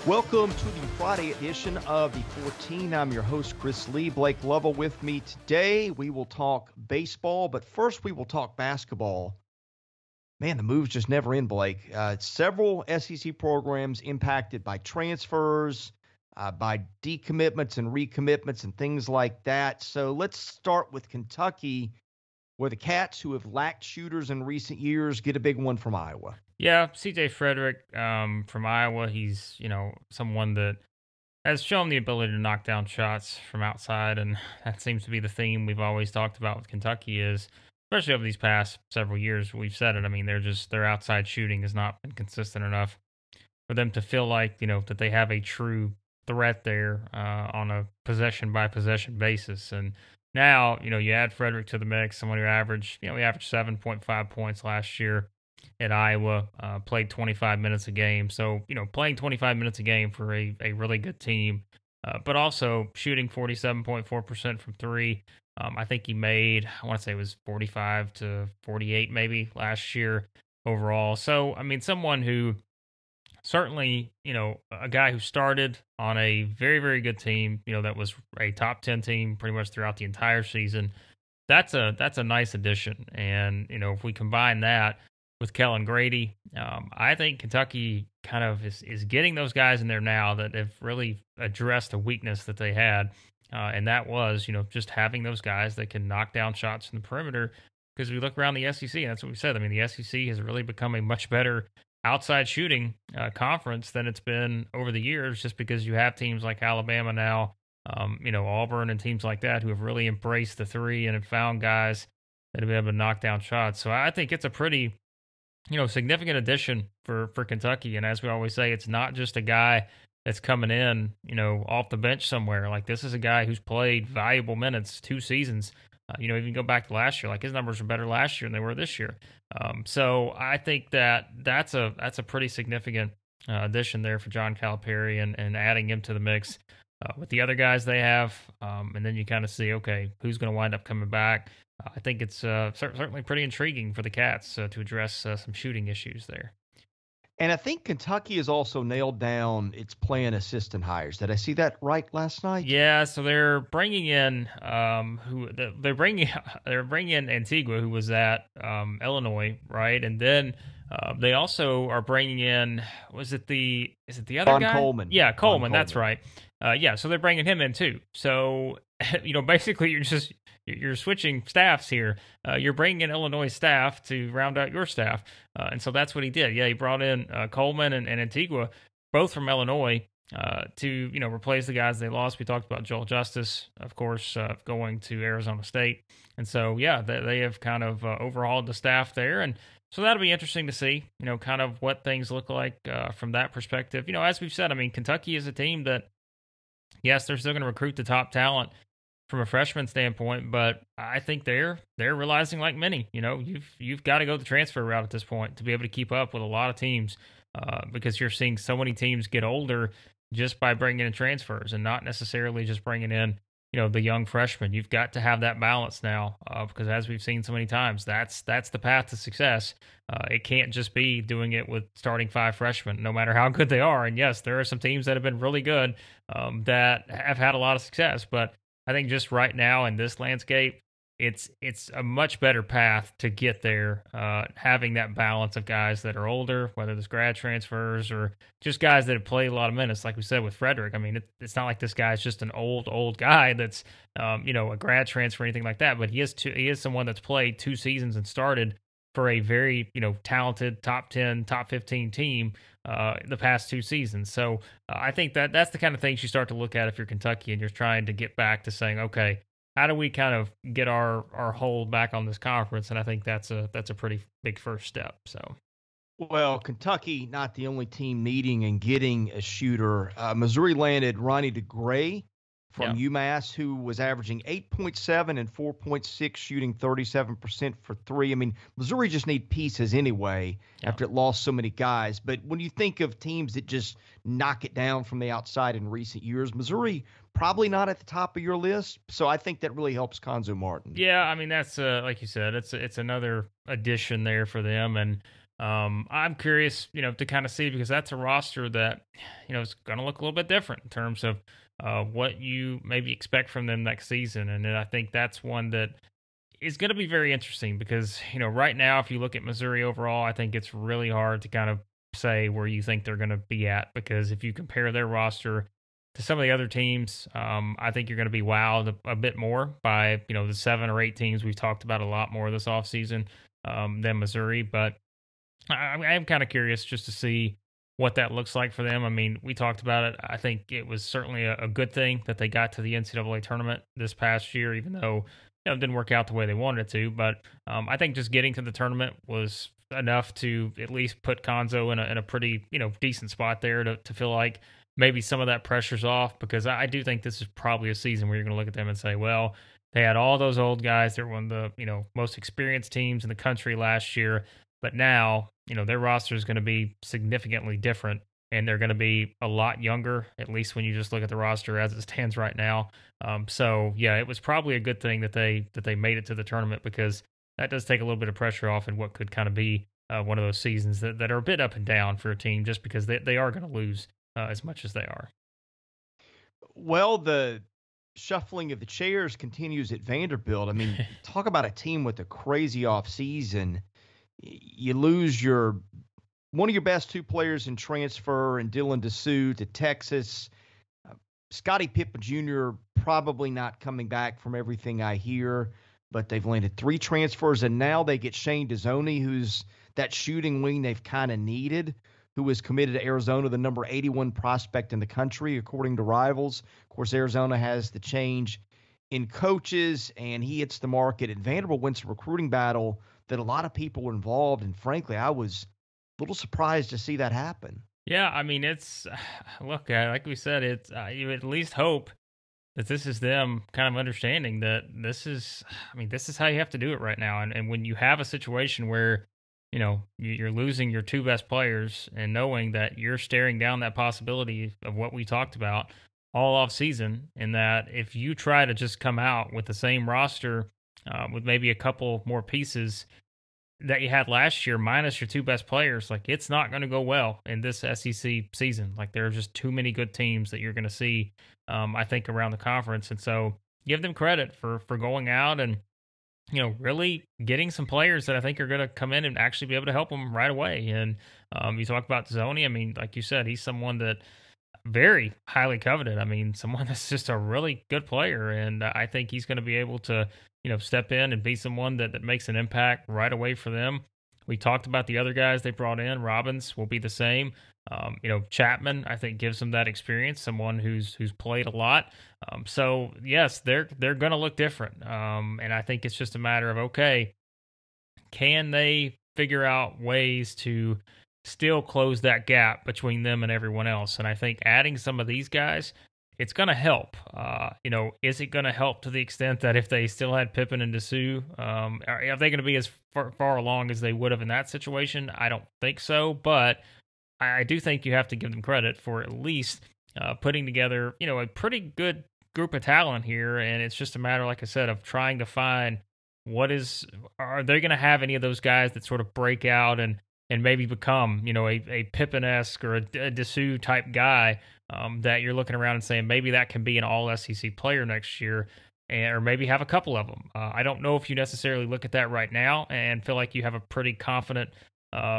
Welcome to the Friday edition of the 14. I'm your host, Chris Lee. Blake Lovell with me today. We will talk baseball, but first we will talk basketball. Man, the moves just never end, Blake. Several SEC programs impacted by transfers, by decommitments and recommitments and things like that. So let's start with Kentucky, where the Cats, who have lacked shooters in recent years, get a big one from Iowa. Yeah, CJ Frederick from Iowa, he's, someone that has shown the ability to knock down shots from outside, and that seems to be the theme we've always talked about with Kentucky is, especially over these past several years, we've said it. I mean, their outside shooting has not been consistent enough for them to feel like, that they have a true threat there on a possession-by-possession basis. And now, you add Frederick to the mix, someone who averaged, he averaged 7.5 points last year at Iowa, played 25 minutes a game. So, playing 25 minutes a game for a really good team, but also shooting 47.4% from three. I think he made, I want to say it was 45 to 48 maybe last year overall. So, I mean, someone who certainly, a guy who started on a very, very good team, that was a top 10 team pretty much throughout the entire season. That's a nice addition. And, if we combine that with Kellen Grady, I think Kentucky kind of is getting those guys in there now that have really addressed a weakness that they had. And that was, just having those guys that can knock down shots from the perimeter. Because we look around the SEC, and that's what we said. I mean, the SEC has really become a much better outside shooting conference than it's been over the years, just because you have teams like Alabama now, Auburn and teams like that who have really embraced the three and have found guys that have been able to knock down shots. So I think it's a pretty, significant addition for Kentucky. And as we always say, it's not just a guy that's coming in, off the bench somewhere. Like, this is a guy who's played valuable minutes 2 seasons. Even go back to last year, like his numbers were better last year than they were this year. So I think that's a pretty significant addition there for John Calipari and adding him to the mix with the other guys they have. And then you kind of see, okay, who's going to wind up coming back. I think it's certainly pretty intriguing for the Cats to address some shooting issues there. And I think Kentucky has also nailed down its playing assistant hires. Did I see that right last night? Yeah, so they're bringing in they're bringing in Antigua, who was at Illinois, right? And then they also are bringing in, is it the other Ron guy? Coleman. Yeah, Coleman. Ron That's Coleman. right. Yeah, so they're bringing him in too. So basically you're switching staffs here. You're bringing in Illinois staff to round out your staff. And so that's what he did. Yeah, he brought in Coleman and Antigua, both from Illinois, to, replace the guys they lost. We talked about Joel Justice, of course, going to Arizona State. And so, yeah, they have kind of overhauled the staff there. And so that'll be interesting to see, kind of what things look like from that perspective. As we've said, I mean, Kentucky is a team that, yes, they're still going to recruit the top talent from a freshman standpoint, but I think they're realizing, like many, you've got to go the transfer route at this point to be able to keep up with a lot of teams, because you're seeing so many teams get older just by bringing in transfers and not necessarily just bringing in, the young freshmen. You've got to have that balance now, because as we've seen so many times, that's the path to success. It can't just be doing it with starting 5 freshmen, no matter how good they are. And yes, there are some teams that have been really good that have had a lot of success, but I think just right now in this landscape, it's a much better path to get there, having that balance of guys that are older, whether it's grad transfers or just guys that have played a lot of minutes, like we said with Frederick. I mean, it's not like this guy's just an old guy that's, a grad transfer or anything like that, but he is someone that's played 2 seasons and started for a very, talented top 10, top 15 team the past 2 seasons. So I think that's the kind of things you start to look at if you're Kentucky and you're trying to get back to saying, okay, how do we kind of get our hold back on this conference? And I think that's a pretty big first step. So, Well, Kentucky, not the only team needing and getting a shooter. Missouri landed Ronnie DeGray from UMass, who was averaging 8.7 and 4.6, shooting 37% for three. I mean, Missouri just need pieces anyway after it lost so many guys. But when you think of teams that just knock it down from the outside in recent years, Missouri probably not at the top of your list. So I think that really helps Konzo Martin. Yeah, I mean, that's like you said, it's another addition there for them. And I'm curious, to kind of see because that's a roster that, is going to look a little bit different in terms of what you maybe expect from them next season. And then I think that's one that is going to be very interesting because, right now, if you look at Missouri overall, I think it's really hard to kind of say where you think they're going to be at because if you compare their roster to some of the other teams, I think you're going to be wowed a bit more by, the 7 or 8 teams we've talked about a lot more this offseason than Missouri. But I am kind of curious just to see what that looks like for them. I mean, we talked about it. I think it was certainly a good thing that they got to the NCAA tournament this past year, even though it didn't work out the way they wanted it to. But I think just getting to the tournament was enough to at least put Konzo in a pretty decent spot there to feel like maybe some of that pressure's off because I do think this is probably a season where you're going to look at them and say, well, they had all those old guys. They're one of the most experienced teams in the country last year. But now, their roster is going to be significantly different and they're going to be a lot younger, at least when you just look at the roster as it stands right now. So yeah, it was probably a good thing that they made it to the tournament because that does take a little bit of pressure off in what could kind of be one of those seasons that are a bit up and down for a team just because they are going to lose as much as they are. Well, the shuffling of the chairs continues at Vanderbilt. I mean, talk about a team with a crazy offseason. You lose one of your best 2 players in transfer and Dylan Dessou to Texas. Scottie Pippen Jr. probably not coming back from everything I hear, but they've landed 3 transfers, and now they get Shane Dezonie, who's that shooting wing they've kind of needed, who was committed to Arizona, the number 81 prospect in the country, according to Rivals. Of course, Arizona has the change in coaches, and he hits the market, and Vanderbilt wins a recruiting battle that a lot of people were involved, and frankly, I was a little surprised to see that happen. Yeah, I mean, look, like we said, you at least hope that this is them kind of understanding that this is how you have to do it right now. And when you have a situation where, you're losing your 2 best players and knowing that you're staring down that possibility of what we talked about all off season, and that if you try to just come out with the same roster with maybe a couple more pieces that you had last year, minus your 2 best players, like it's not going to go well in this SEC season. Like there are just too many good teams that you're going to see, I think, around the conference. And so give them credit for going out and, really getting some players that I think are going to come in and actually be able to help them right away. And you talk about Dezonie. I mean, like you said, he's someone that very highly coveted. I mean, someone that's just a really good player. And I think he's going to be able to, step in and be someone that makes an impact right away for them. We talked about the other guys they brought in. Robbins will be the same. Chapman, I think, gives them that experience, someone who's played a lot. So yes, they're going to look different. And I think it's just a matter of, okay, can they figure out ways to still close that gap between them and everyone else? And I think adding some of these guys, it's going to help. Is it going to help to the extent that if they still had Pippen and Dessou, are they going to be as far along as they would have in that situation? I don't think so, but I do think you have to give them credit for at least putting together, a pretty good group of talent here. And it's just a matter, like I said, of trying to find are they going to have any of those guys that sort of break out and maybe become, a Pippen-esque or a Dessou type guy that you're looking around and saying maybe that can be an all SEC player next year, or maybe have a couple of them. I don't know if you necessarily look at that right now and feel like you have a pretty confident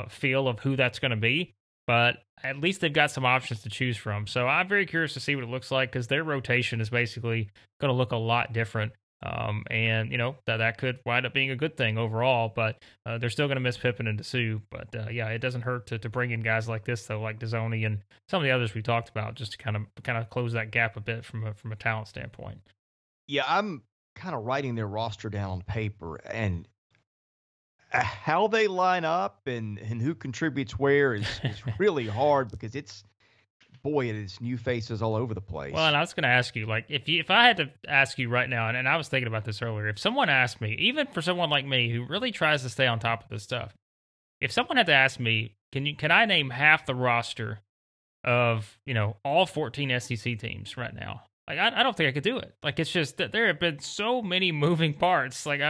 feel of who that's going to be, but at least they've got some options to choose from. So I'm very curious to see what it looks like because their rotation is basically going to look a lot different. And that could wind up being a good thing overall, but they're still going to miss Pippen and Dessou. But yeah, it doesn't hurt to bring in guys like this though, like Dezonie and some of the others we talked about, just to kind of close that gap a bit from a talent standpoint. Yeah, I'm kind of writing their roster down on paper, and how they line up and who contributes where is really hard because it is new faces all over the place. Well, and I was going to ask you, like, if I had to ask you right now, and I was thinking about this earlier, if someone asked me, even for someone like me who really tries to stay on top of this stuff, if someone had to ask me, can I name half the roster of all 14 SEC teams right now? Like, I don't think I could do it. Like, it's just that there have been so many moving parts. Like,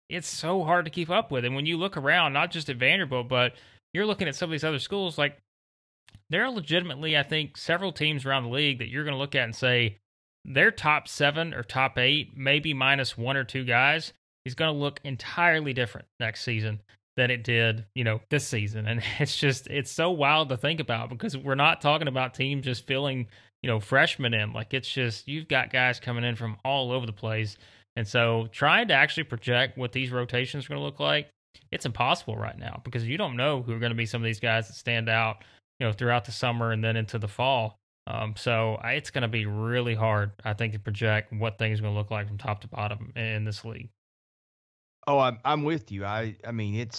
it's so hard to keep up with. And when you look around, not just at Vanderbilt, but you're looking at some of these other schools, like there are legitimately, I think, several teams around the league that you're going to look at and say their top 7 or top 8, maybe minus 1 or 2 guys, is going to look entirely different next season than it did, this season. And it's so wild to think about because we're not talking about teams just filling, freshmen in. Like it's just, you've got guys coming in from all over the place. And so trying to actually project what these rotations are going to look like, it's impossible right now because you don't know who are going to be some of these guys that stand out, throughout the summer and then into the fall. It's going to be really hard, I think, to project what things are going to look like from top to bottom in this league. Oh, I'm with you. I mean,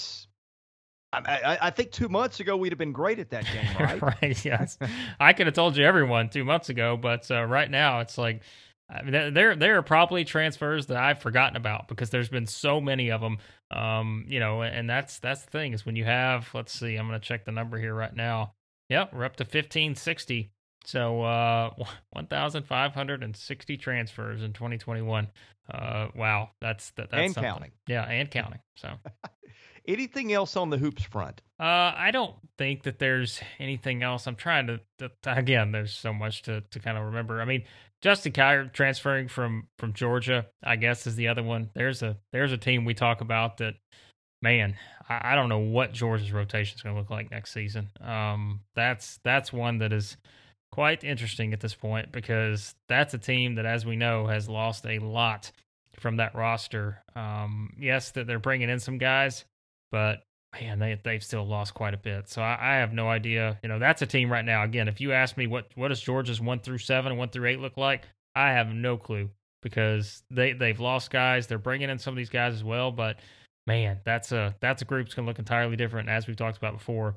I think 2 months ago we'd have been great at that game, right? Right. Yes, I could have told you everyone 2 months ago, but right now it's like, I mean, there are probably transfers that I've forgotten about because there's been so many of them. And that's the thing is when you have, let's see, I'm going to check the number here right now. Yep, we're up to 1560. So 1,560 transfers in 2021. Wow, that's And something. counting. Yeah, and counting. So Anything else on the hoops front? I don't think that there's anything else. I'm trying to again. There's so much to kind of remember. I mean, Justin Kier transferring from Georgia, I guess, is the other one. There's a team we talk about that. Man, I don't know what Georgia's rotation is going to look like next season. That's one that is quite interesting at this point because that's a team that, as we know, has lost a lot from that roster. Yes, that they're bringing in some guys, but man, they've still lost quite a bit. So I have no idea. That's a team right now. Again, if you ask me what does Georgia's 1 through 7 and 1 through 8 look like, I have no clue because they've lost guys. They're bringing in some of these guys as well, but man, that's a group that's going to look entirely different. As we've talked about before,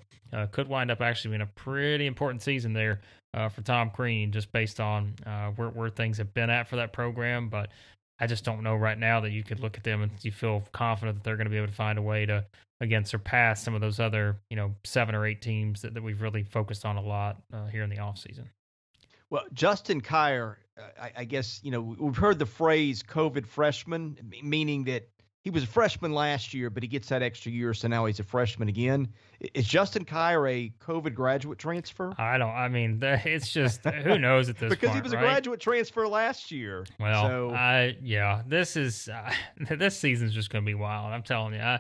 could wind up actually being a pretty important season there for Tom Crean, just based on where things have been at for that program. But I just don't know right now that you could look at them and you feel confident that they're going to be able to find a way to, again, surpass some of those other 7 or 8 teams that we've really focused on a lot here in the offseason. Well, Justin Kier, I guess, we've heard the phrase COVID freshman, meaning that he was a freshman last year, but he gets that extra year, so now he's a freshman again. Is Justin Kier a COVID graduate transfer? I mean, it's just, who knows at this because point, he was a right? graduate transfer last year. Well, this season's just going to be wild. I'm telling you.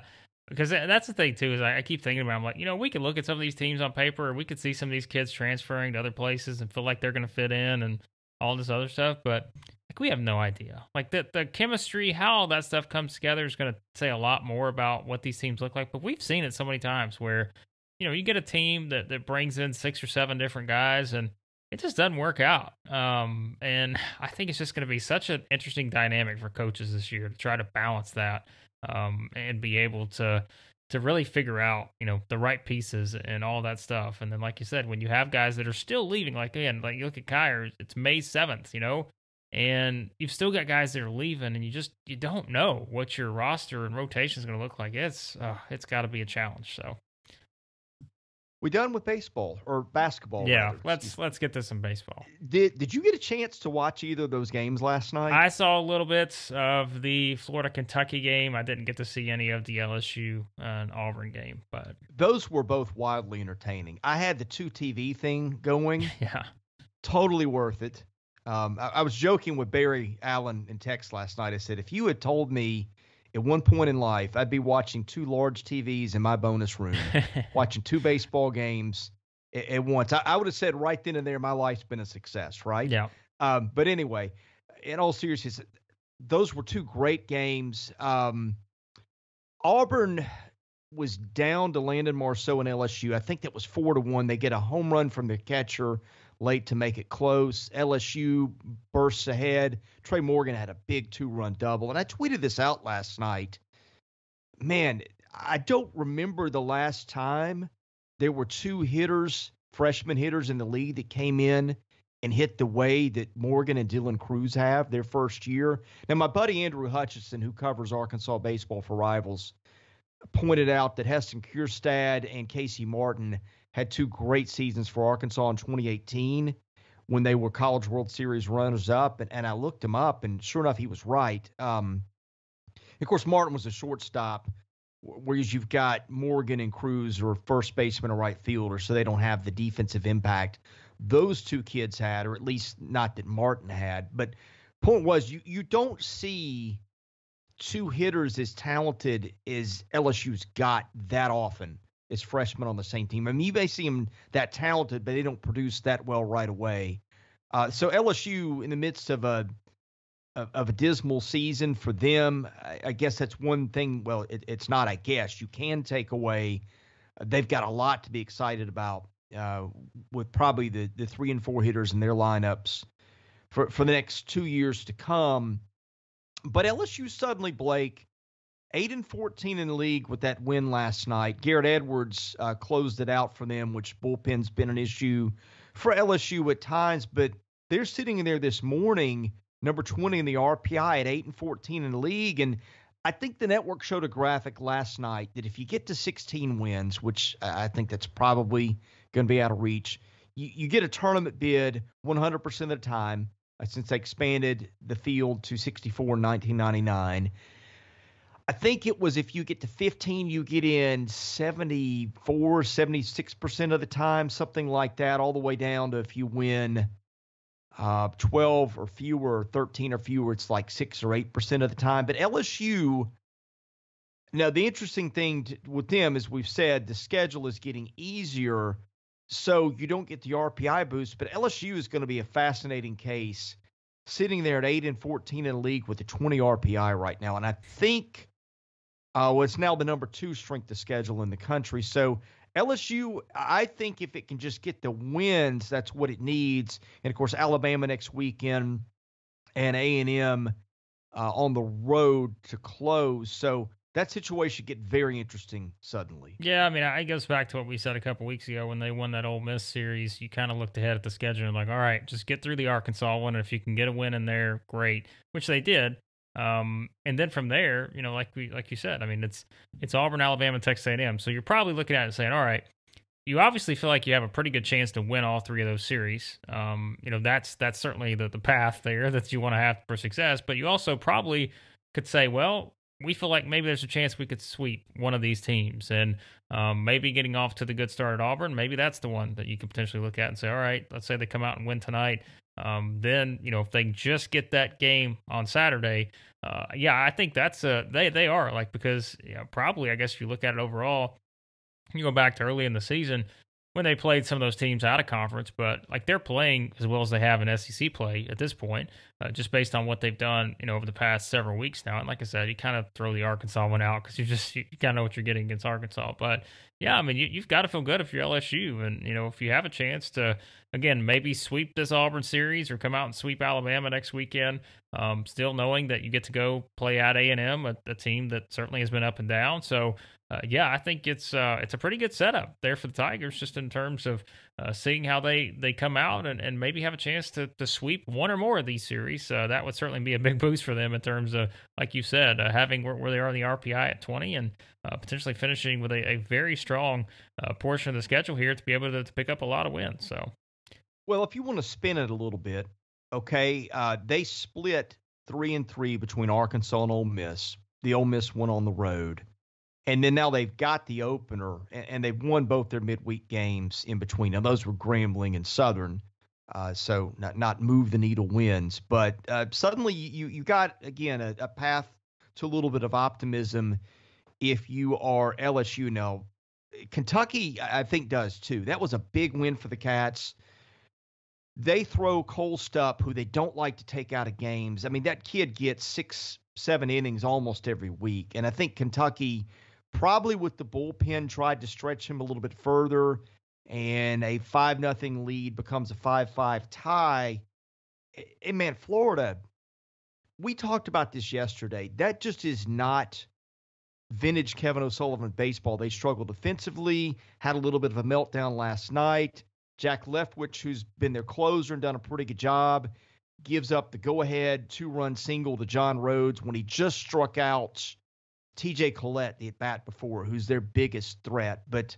Because that's the thing, too, is I keep thinking about it. I'm like, we could look at some of these teams on paper, or we could see some of these kids transferring to other places and feel like they're going to fit in and all this other stuff. But we have no idea. Like the chemistry, how all that stuff comes together is going to say a lot more about what these teams look like. But we've seen it so many times where, you get a team that brings in 6 or 7 different guys and it just doesn't work out. And I think it's just going to be such an interesting dynamic for coaches this year to try to balance that and be able to really figure out, the right pieces and all that stuff. And then, like you said, when you have guys that are still leaving, like you look at Kier, it's May 7th, and you've still got guys that are leaving, and you don't know what your roster and rotation is going to look like. It's got to be a challenge. So, we done with baseball or basketball? Yeah, rather. let's get to some baseball. Did you get a chance to watch either of those games last night? I saw a little bit of the Florida-Kentucky game. I didn't get to see any of the LSU and Auburn game, but those were both wildly entertaining. I had the 2TV thing going. Yeah, totally worth it. I was joking with Barry Allen in text last night. I said, if you had told me at one point in life I'd be watching 2 large TVs in my bonus room, watching 2 baseball games at once, I would have said right then and there my life's been a success, right? Yeah. But anyway, in all seriousness, those were 2 great games. Auburn was down to Landon Marceau and LSU. I think that was 4-1. They get a home run from the catcher late to make it close. LSU bursts ahead. Trey Morgan had a big 2-run double. And I tweeted this out last night. Man, I don't remember the last time there were 2 hitters, freshman hitters in the league that came in and hit the way that Morgan and Dylan Cruz have their first year. Now, my buddy Andrew Hutchison, who covers Arkansas baseball for Rivals, pointed out that Heston Kierstad and Casey Martin had 2 great seasons for Arkansas in 2018 when they were College World Series runners-up, and I looked him up, and sure enough, he was right. Of course, Martin was a shortstop whereas you've got Morgan and Cruz or first baseman or right fielder, so they don't have the defensive impact those two kids had, or at least not that Martin had. But point was, you don't see two hitters as talented as LSU's got that often as freshmen on the same team. I mean, you may see them that talented, but they don't produce that well right away. So LSU, in the midst of a dismal season for them, I guess that's one thing. Well, it's not. I guess you can take away. They've got a lot to be excited about with probably the 3 and 4 hitters in their lineups for the next 2 years to come. But LSU suddenly, Blake, 8-14 in the league with that win last night. Garrett Edwards closed it out for them, which bullpen's been an issue for LSU at times. But they're sitting in there this morning, number 20 in the RPI at 8-14 in the league. And I think the network showed a graphic last night that if you get to 16 wins, which I think that's probably going to be out of reach, you get a tournament bid 100% of the time since they expanded the field to 64 in 1999. I think it was if you get to 15, you get in 74, 76% of the time, something like that, all the way down to if you win 12 or fewer, or 13 or fewer, it's like 6 or 8% of the time. But LSU, now the interesting thing with them, as we've said, the schedule is getting easier, so you don't get the RPI boost. But LSU is going to be a fascinating case, sitting there at 8-14 in the league with a 20 RPI right now. And I think it's now the number 2 strength of schedule in the country. So LSU, I think if it can just get the wins, that's what it needs. And, of course, Alabama next weekend and A&M on the road to close. So that situation get very interesting suddenly. Yeah, I mean, it goes back to what we said a couple weeks ago when they won that Ole Miss series. You kind of looked ahead at the schedule and like, all right, just get through the Arkansas one. And if you can get a win in there, great, which they did. And then from there, like you said, I mean, it's Auburn, Alabama, Texas A&M. So you're probably looking at it and saying, all right, you obviously feel like you have a pretty good chance to win all 3 of those series. That's certainly the path there that you want to have for success. But you also probably could say, well, we feel like maybe there's a chance we could sweep one of these teams, and maybe getting off to the good start at Auburn, maybe that's the one that you could potentially look at and say, all right, let's say they come out and win tonight. Then, if they just get that game on Saturday, I think that's they are like, because probably, I guess if you look at it overall, you go back to early in the season when they played some of those teams out of conference, but like they're playing as well as they have in SEC play at this point, just based on what they've done, over the past several weeks now. And like I said, you kind of throw the Arkansas one out because you kind of know what you're getting against Arkansas. But yeah, I mean, you've got to feel good if you're LSU, and if you have a chance to, again, maybe sweep this Auburn series or come out and sweep Alabama next weekend, still knowing that you get to go play at A&M, a team that certainly has been up and down. So I think it's a pretty good setup there for the Tigers, just in terms of seeing how they come out and maybe have a chance to sweep one or more of these series. That would certainly be a big boost for them in terms of, like you said, having where they are in the RPI at 20 and potentially finishing with a very strong portion of the schedule here to be able to pick up a lot of wins. So, well, if you want to spin it a little bit, okay, they split 3-3 between Arkansas and Ole Miss. The Ole Miss one on the road. And then now they've got the opener, and they've won both their midweek games in between. Now, those were Grambling and Southern, so not move the needle wins. But suddenly you got, again, a path to a little bit of optimism if you are LSU. Now, Kentucky, I think, does too. That was a big win for the Cats. They throw Cole Stupp, who they don't like to take out of games. I mean, that kid gets 6-7 innings almost every week. And I think Kentucky, probably with the bullpen, tried to stretch him a little bit further, and a 5-0 lead becomes a 5-5 tie. And man, Florida, we talked about this yesterday. That just is not vintage Kevin O'Sullivan baseball. They struggled defensively, had a little bit of a meltdown last night. Jack Leftwich, who's been their closer and done a pretty good job, gives up the go-ahead 2-run single to John Rhodes when he just struck out TJ Collette, the at-bat before, who's their biggest threat. But,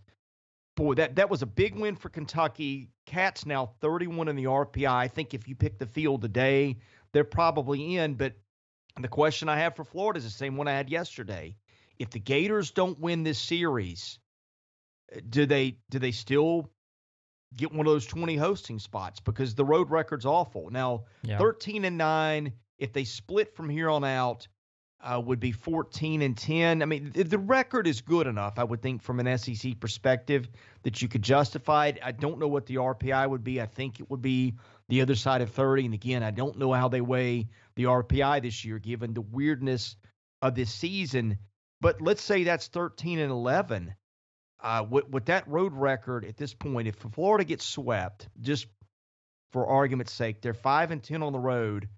boy, that was a big win for Kentucky. Cats now 31 in the RPI. I think if you pick the field today, they're probably in. But the question I have for Florida is the same one I had yesterday. If the Gators don't win this series, do they still get one of those 20 hosting spots? Because the road record's awful. Now, Yeah. 13-9, if they split from here on out, would be 14-10. I mean, the record is good enough, I would think, from an SEC perspective that you could justify it. I don't know what the RPI would be. I think it would be the other side of 30. And again, I don't know how they weigh the RPI this year, given the weirdness of this season. But let's say that's 13-11. With that road record at this point, if Florida gets swept, just for argument's sake, they're 5-10 on the road.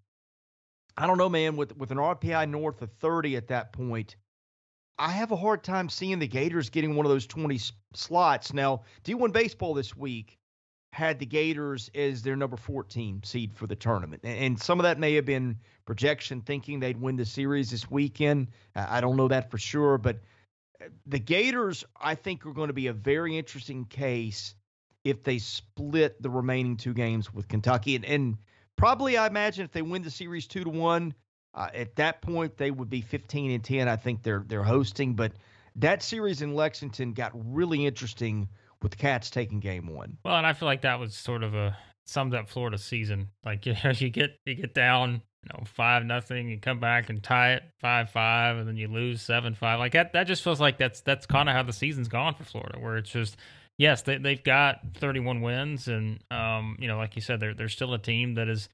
I don't know, man, with an RPI north of 30 at that point, I have a hard time seeing the Gators getting one of those 20 slots. Now, D1 Baseball this week had the Gators as their number 14 seed for the tournament. And some of that may have been projection, thinking they'd win the series this weekend. I don't know that for sure, but the Gators, I think, are going to be a very interesting case if they split the remaining two games with Kentucky. And probably, I imagine, if they win the series 2-1, at that point they would be 15-10. I think they're hosting, but that series in Lexington got really interesting with the Cats taking game one. Well, and I feel like that was sort of summed up Florida season. Like, you get down, 5-0, you come back and tie it 5-5, and then you lose 7-5. Like that just feels like that's kind of how the season's gone for Florida, where it's just, yes, they've got 31 wins, and like you said, they're still a team that is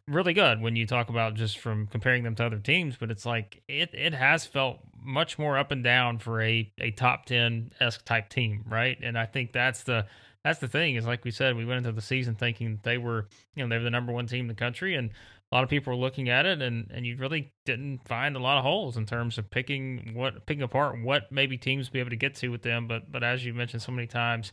really good when you talk about just from comparing them to other teams, but it's like it has felt much more up and down for a top 10-esque type team, right? And I think that's the thing, is like we said, we went into the season thinking they were they were the number one team in the country, and a lot of people were looking at it, and you really didn't find a lot of holes in terms of picking apart what maybe teams would be able to get to with them. But as you mentioned so many times,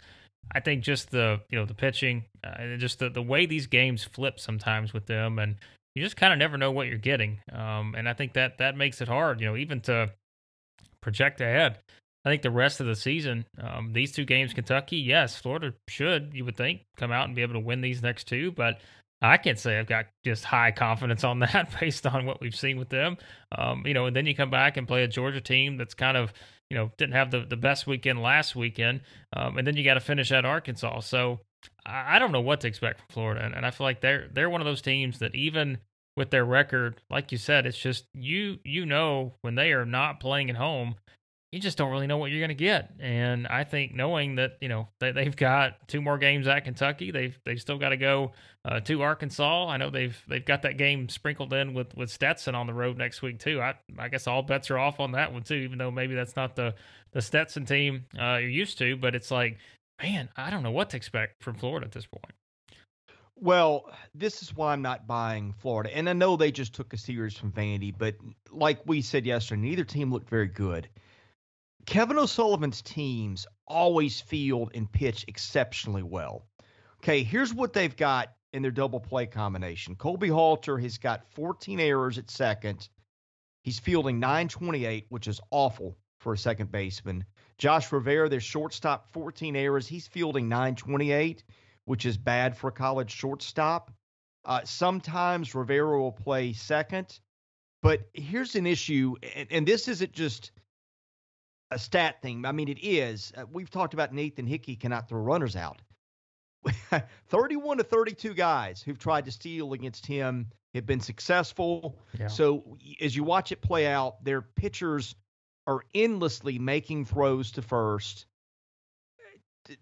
I think just the the pitching, and just the way these games flip sometimes with them, and you just kind of never know what you're getting. And I think that makes it hard, even to project ahead. I think the rest of the season, these two games, Kentucky, yes, Florida should, you would think, come out and be able to win these next two, but I can't say I've got just high confidence on that based on what we've seen with them. And then you come back and play a Georgia team that's kind of, didn't have the best weekend last weekend. And then you got to finish at Arkansas. So I don't know what to expect from Florida. And I feel like they're one of those teams that, even with their record, like you said, it's just, when they are not playing at home, you just don't really know what you're going to get. And I think knowing that, they've got two more games at Kentucky, they've still got to go to Arkansas. I know they've got that game sprinkled in with Stetson on the road next week too. I guess all bets are off on that one too, even though maybe that's not the Stetson team you're used to. But it's like, man, I don't know what to expect from Florida at this point. Well, this is why I'm not buying Florida. And I know they just took a series from Vandy, but like we said yesterday, neither team looked very good. Kevin O'Sullivan's teams always field and pitch exceptionally well. Okay, here's what they've got in their double play combination. Colby Halter has got 14 errors at second. He's fielding .928, which is awful for a second baseman. Josh Rivera, their shortstop, 14 errors. He's fielding .928, which is bad for a college shortstop. Sometimes Rivera will play second. But here's an issue, and this isn't just a stat thing. I mean, it is. We've talked about Nathan Hickey cannot throw runners out. 31 to 32 guys who've tried to steal against him have been successful. Yeah. So as you watch it play out, their pitchers are endlessly making throws to first.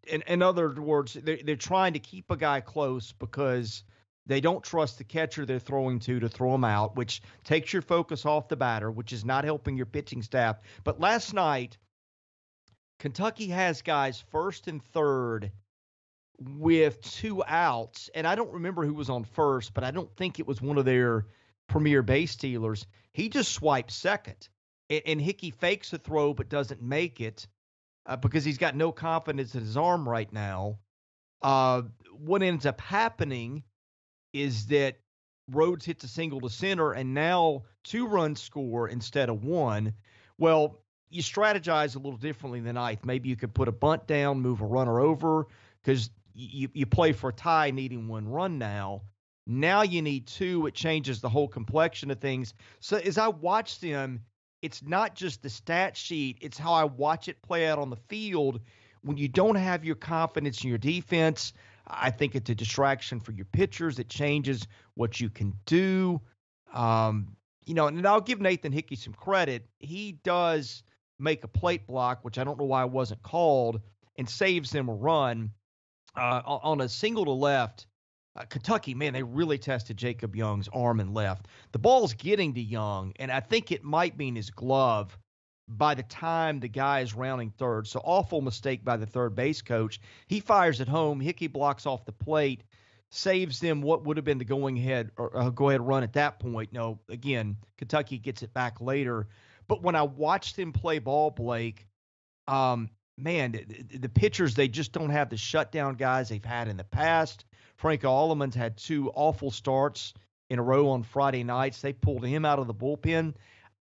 In other words, they're trying to keep a guy close because they don't trust the catcher they're throwing to throw him out, which takes your focus off the batter, which is not helping your pitching staff. But last night, Kentucky has guys first and third with 2 outs, and I don't remember who was on first, but I don't think it was one of their premier base stealers. He just swipes second, and Hickey fakes a throw but doesn't make it because he's got no confidence in his arm right now. What ends up happening is that Rhodes hits a single to center, and now 2 runs score instead of 1. Well, you strategize a little differently in the ninth. Maybe you could put a bunt down, move a runner over, because you play for a tie needing 1 run now. Now you need 2. It changes the whole complexion of things. So as I watch them, it's not just the stat sheet, it's how I watch it play out on the field. When you don't have your confidence in your defense, I think it's a distraction for your pitchers. It changes what you can do. And I'll give Nathan Hickey some credit. He does make a plate block, which I don't know why it wasn't called, and saves them a run on a single to left. Kentucky, man, they really tested Jacob Young's arm and left. The ball's getting to Young, and I think it might be in his glove by the time the guy is rounding third. So awful mistake by the third base coach. He fires it home. Hickey blocks off the plate, saves them what would have been the going ahead or go ahead run at that point. No, again, Kentucky gets it back later. But when I watched them play ball, Blake, man, the pitchers, they just don't have the shutdown guys they've had in the past. Franco Alleman's had 2 awful starts in a row on Friday nights. They pulled him out of the bullpen.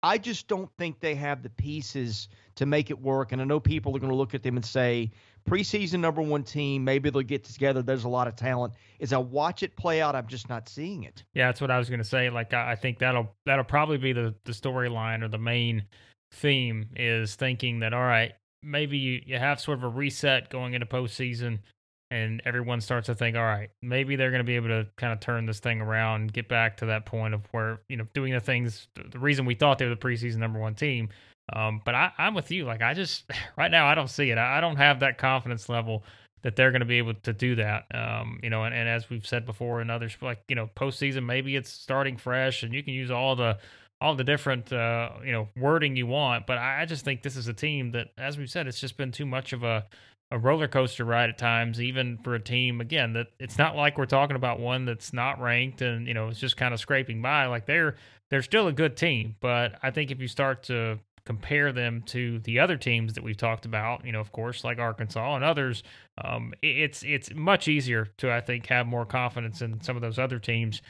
I just don't think they have the pieces to make it work. And I know people are going to look at them and say, preseason number 1 team, maybe they'll get together. There's a lot of talent. As I watch it play out, I'm just not seeing it. Yeah, that's what I was going to say. Like, I think that'll probably be the storyline or the main theme, is thinking that, all right, maybe you have sort of a reset going into postseason, and everyone starts to think, all right, maybe they're going to be able to kind of turn this thing around and get back to that point of where, doing the things, the reason we thought they were the preseason number 1 team. But I'm with you. Like, I just, right now, I don't see it. I don't have that confidence level that they're going to be able to do that. And as we've said before in others, like, postseason, maybe it's starting fresh and you can use all the different, wording you want. But I just think this is a team that, as we've said, it's just been too much of a roller coaster ride at times, even for a team, again, that it's not like we're talking about one that's not ranked and, it's just kind of scraping by. Like, they're still a good team. But I think if you start to compare them to the other teams that we've talked about, of course, like Arkansas and others, it's much easier to, I think, have more confidence in some of those other teams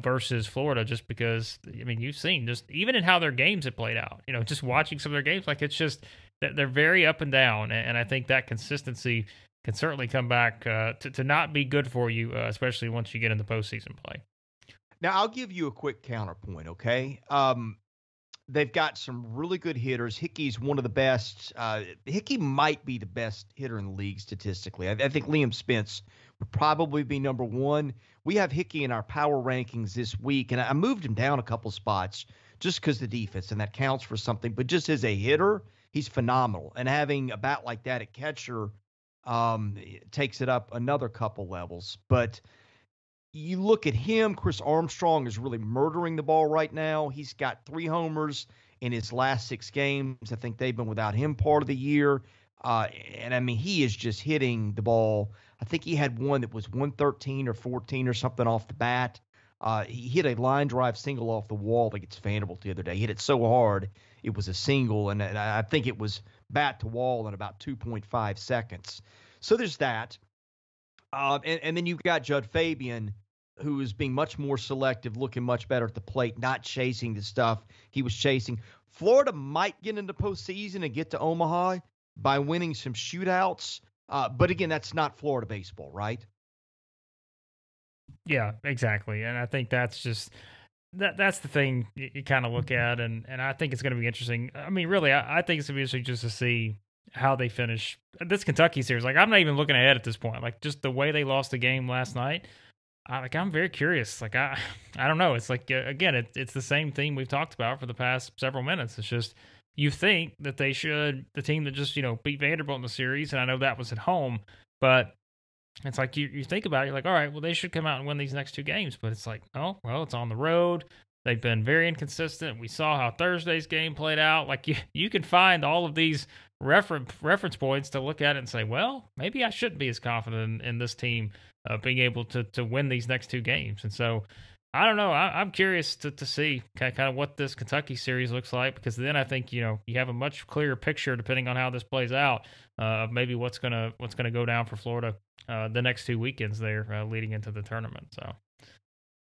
versus Florida, just because, you've seen just even in how their games have played out, just watching some of their games, like, it's just, they're very up and down, and I think that consistency can certainly come back to not be good for you, especially once you get into postseason play. Now, I'll give you a quick counterpoint, okay? They've got some really good hitters. Hickey's one of the best. Hickey might be the best hitter in the league statistically. I think Liam Spence would probably be number 1. We have Hickey in our power rankings this week, and I moved him down a couple spots just because the defense, and that counts for something. But just as a hitter, he's phenomenal. And having a bat like that at catcher takes it up another couple levels. But you look at him, Chris Armstrong is really murdering the ball right now. He's got 3 homers in his last 6 games. I think they've been without him part of the year. He is just hitting the ball. I think he had one that was 113 or 14 or something off the bat. He hit a line drive single off the wall against Vanderbilt the other day. He hit it so hard, it was a single, and I think it was bat to wall in about 2.5 seconds. So there's that. And then you've got Judd Fabian, who is being much more selective, looking much better at the plate, not chasing the stuff he was chasing. Florida might get into postseason and get to Omaha by winning some shootouts. But again, that's not Florida baseball, right? Yeah, exactly. And I think that's just that's the thing you kind of look at, and I think it's going to be interesting. Really, I think it's going to be interesting just to see how they finish this Kentucky series. Like, I'm not even looking ahead at this point. Like, just the way they lost the game last night, I'm very curious. Like, I don't know. It's like, again, it's the same theme we've talked about for the past several minutes. It's just, you think that they should, the team that just, beat Vanderbilt in the series, and I know that was at home, but it's like you think about it, you're like, all right, well, they should come out and win these next 2 games. But it's like, oh, well, it's on the road. They've been very inconsistent. We saw how Thursday's game played out. Like, you can find all of these reference points to look at it and say, well, maybe I shouldn't be as confident in this team being able to win these next 2 games. And so, I don't know. I'm curious to see kind of what this Kentucky series looks like, because then I think you have a much clearer picture, depending on how this plays out, of maybe what's gonna go down for Florida the next 2 weekends there leading into the tournament. So.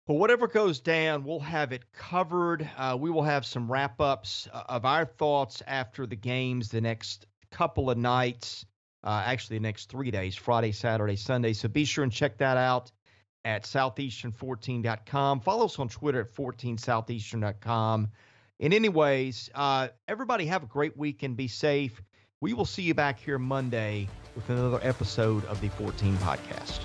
Well, whatever goes down, we'll have it covered. We will have some wrap-ups of our thoughts after the games the next couple of nights, actually the next 3 days, Friday, Saturday, Sunday. So be sure and check that out at southeastern14.com. Follow us on Twitter at 14southeastern.com. And anyways, everybody have a great weekend. Be safe. We will see you back here Monday with another episode of the 14 Podcast.